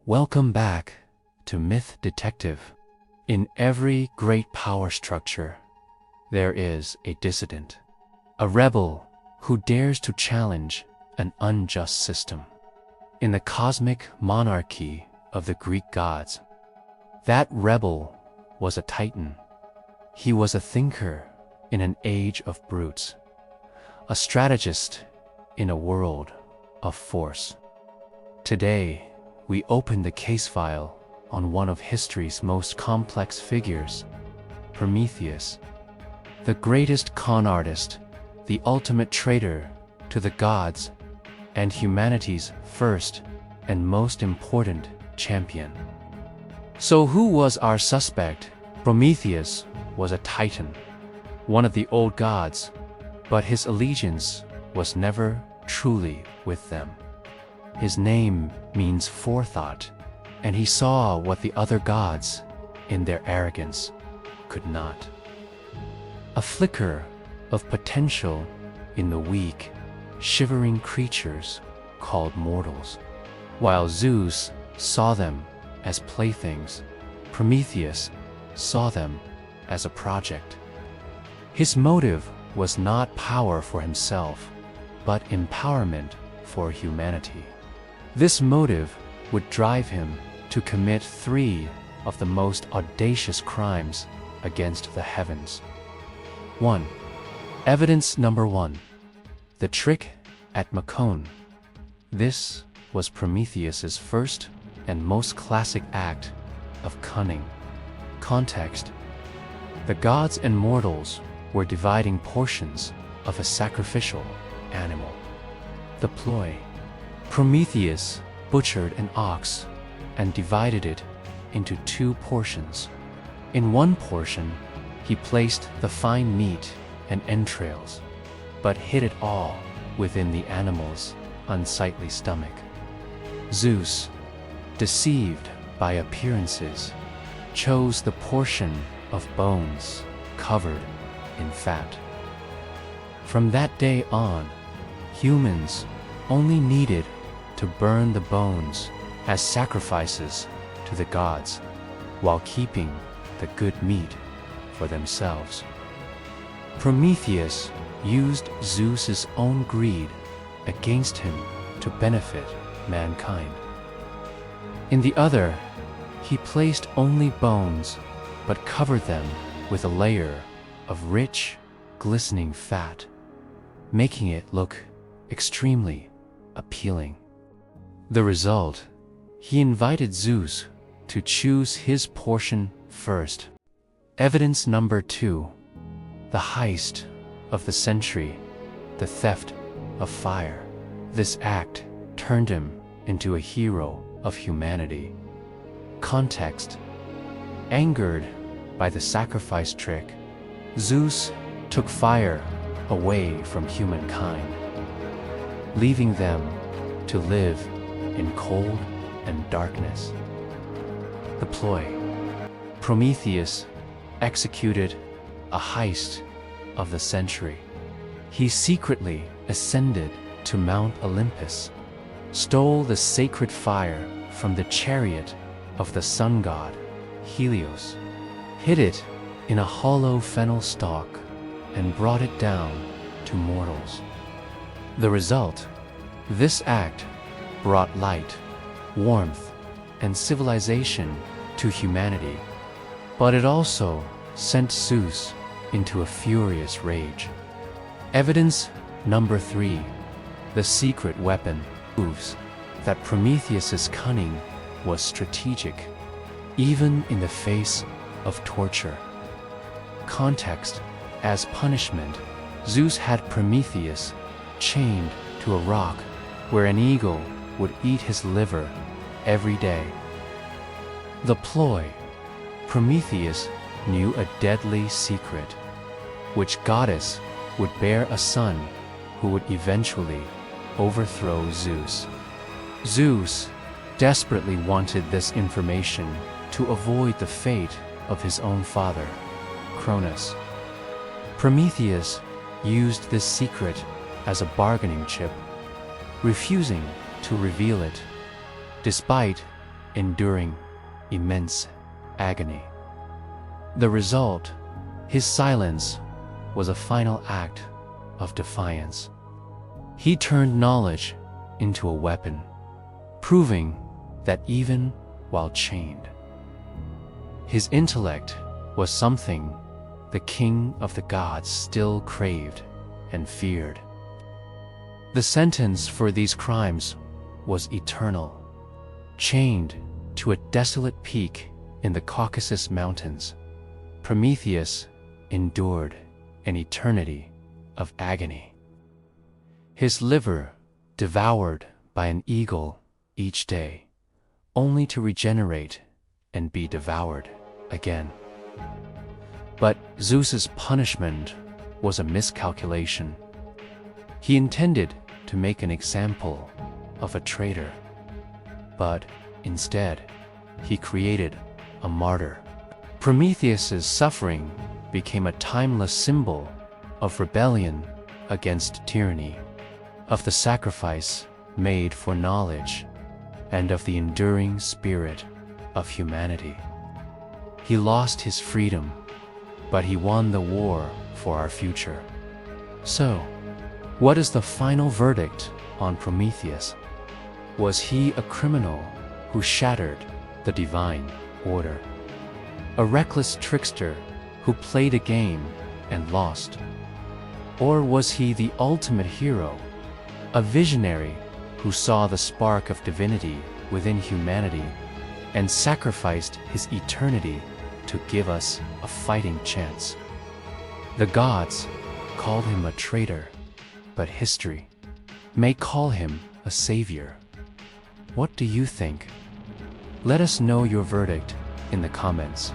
Welcome back to Myth Detective. In every great power structure, there is a dissident, a rebel who dares to challenge an unjust system. In the cosmic monarchy of the Greek gods, that rebel was a titan. He was a thinker in an age of brutes, a strategist in a world of force. Today, we open the case file on one of history's most complex figures, Prometheus, the greatest con artist, the ultimate traitor to the gods, and humanity's first and most important champion. So who was our suspect? Prometheus was a titan, one of the old gods, but his allegiance was never truly with them. His name means forethought, and he saw what the other gods, in their arrogance, could not. A flicker of potential in the weak, shivering creatures called mortals. While Zeus saw them as playthings, Prometheus saw them as a project. His motive was not power for himself, but empowerment for humanity. This motive would drive him to commit three of the most audacious crimes against the heavens. 1. Evidence number 1. The trick at Mecone. This was Prometheus's first and most classic act of cunning. Context: the gods and mortals were dividing portions of a sacrificial animal. The ploy: Prometheus butchered an ox and divided it into 2 portions. In one portion, he placed the fine meat and entrails, but hid it all within the animal's unsightly stomach. Zeus, deceived by appearances, chose the portion of bones covered in fat. From that day on, humans only needed to burn the bones as sacrifices to the gods, while keeping the good meat for themselves. Prometheus used Zeus's own greed against him to benefit mankind. In the other, he placed only bones, but covered them with a layer of rich, glistening fat, making it look extremely appealing. The result: he invited Zeus to choose his portion first. Evidence number 2. The heist of the century, the theft of fire. This act turned him into a hero of humanity. Context: angered by the sacrifice trick, Zeus took fire away from humankind, leaving them to live in cold and darkness. The ploy: Prometheus executed a heist of the century. He secretly ascended to Mount Olympus, stole the sacred fire from the chariot of the sun god Helios, hid it in a hollow fennel stalk, and brought it down to mortals. The result: this act brought light, warmth, and civilization to humanity, but it also sent Zeus into a furious rage. Evidence number 3. The secret weapon proves that Prometheus's cunning was strategic, even in the face of torture. Context: as punishment, Zeus had Prometheus chained to a rock where an eagle would eat his liver every day. The ploy: Prometheus knew a deadly secret, which goddess would bear a son who would eventually overthrow Zeus. Zeus desperately wanted this information to avoid the fate of his own father, Cronus. Prometheus used this secret as a bargaining chip, refusing to reveal it, despite enduring immense agony. The result, his silence, was a final act of defiance. He turned knowledge into a weapon, proving that even while chained, his intellect was something the king of the gods still craved and feared. The sentence for these crimes was eternal, chained to a desolate peak in the Caucasus Mountains. Prometheus endured an eternity of agony. His liver devoured by an eagle each day, only to regenerate and be devoured again. But Zeus's punishment was a miscalculation. He intended to make an example of a traitor, but instead, he created a martyr. Prometheus's suffering became a timeless symbol of rebellion against tyranny, of the sacrifice made for knowledge, and of the enduring spirit of humanity. He lost his freedom, but he won the war for our future. So, what is the final verdict on Prometheus? Was he a criminal who shattered the divine order? A reckless trickster who played a game and lost? Or was he the ultimate hero, a visionary who saw the spark of divinity within humanity and sacrificed his eternity to give us a fighting chance? The gods called him a traitor, but history may call him a savior. What do you think? Let us know your verdict in the comments.